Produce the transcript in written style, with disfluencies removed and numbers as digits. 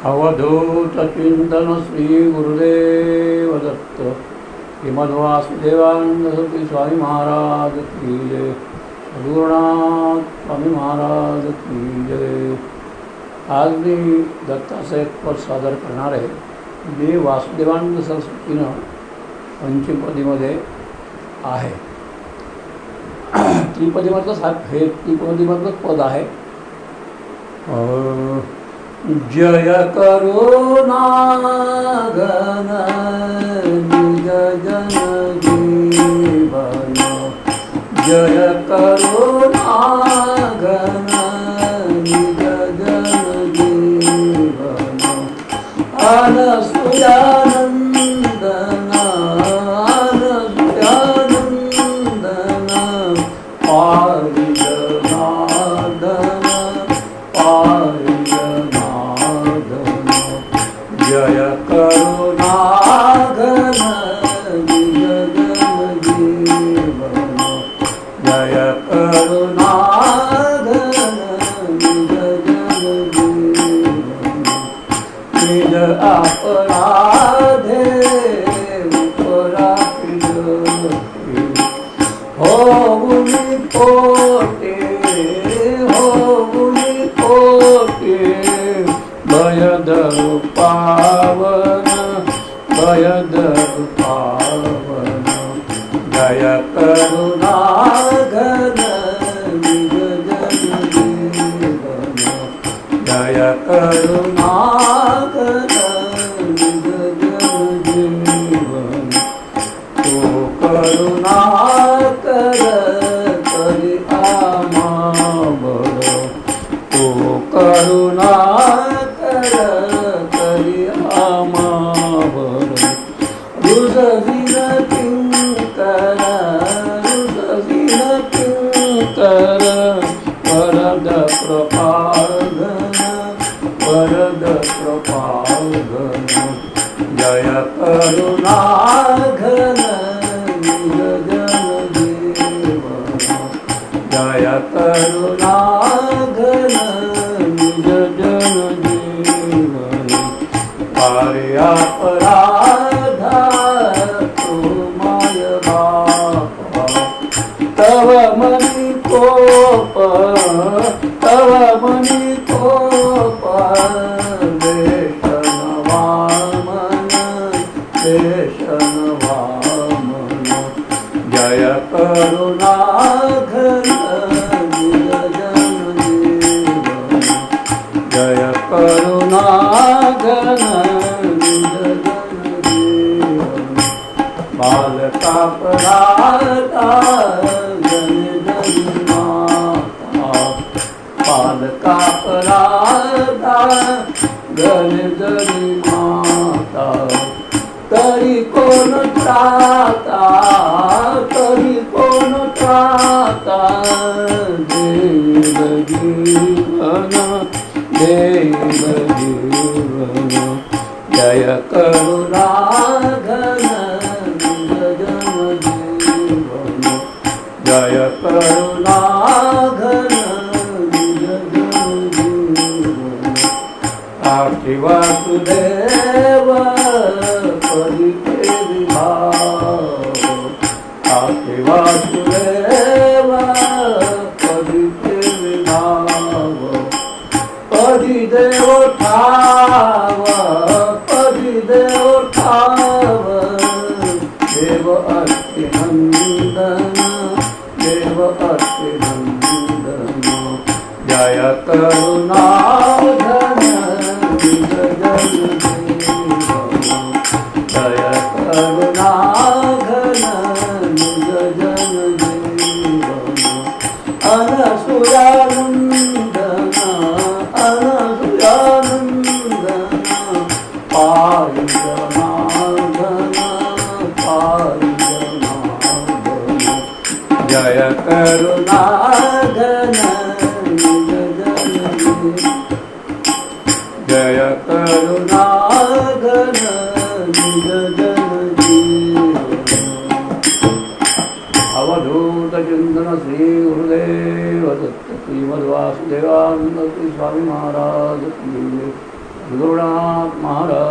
अवधूत चिंतन श्री गुरुदेव दत्त श्रीमद्वासुदेवानंद सरस्वती स्वामी महाराज की जय। सद्गुरुनाथ स्वामी महाराज की जय। आज मी दत्ताचं एक पद सादर करणार आहे जे वासुदेवानंद सरस्वतीनं पंचमपदीमध्ये आहे। त्रिपदीमधलं हे त्रिपदीमधलंच पद आहे। जय करुणा घन निज जन जीवन, जय करुणा घन निज जन जीवन, अनसुयानंदन अनसुयानंदन पारिजनार्दन पारिजनार्दन, जय करुणा घन निज जन जीवन, जय करुणा घन निज जन जीवन, निज अपराधे उपरापित होऊनी पोटे होऊनी पोटे, भयधरु पावन भयधरु पावन, जय करुणा घन निज जन जीवन, जय करुणा घन निज जन जीवन, तू करुणा कर करी आम्हा बरो, तू करुणा कर करी आम्हा बरो, रुजवीन किंकर रुजवीन किंकर, वरद कृपाघन वरद कृपाघन, जय करुणा घन निज जन जीवन, जय करुणा घन निज जन जीवन, पारे अपराधा तुमाय बापा, तव मनी कोप तव मनी कोप, देशन वामन देशन वामन, जय करुणा घन निज जन जीवन, जय करुणा घन निज जन जीवन, बालकापराधा जन जन माता, बालकापराधा जन जन माता, तरी कोण त्राता तरी कोण त्राता, देव जीवन देव जीवन, जय करुणा घन निज जन जीवन, जय करुणा घन निज जन जीवन, आखी वासुदेव परिते विभाव, आखी वासुदेव परिते विभाव, परिदेव ठाव परिदेव ठाव, देव अत्युनंदन देव अत्युनंदन, जय करुणा घन निज जन जीवन, जय करुणा घन निज जन जीवन, अनसुयानंदन अनसुयानंदन, पारिजनार्दन पारिजनार्दन, जय करुणा घन निज जन जीवन, जय करुणा घन निज जन जीवन। अवधूत चिंतन श्री गुरुदेव दत्त श्रीमद्वासुदेवानंद स्वामी महाराज की जय। सद्गुरुनाथ महाराज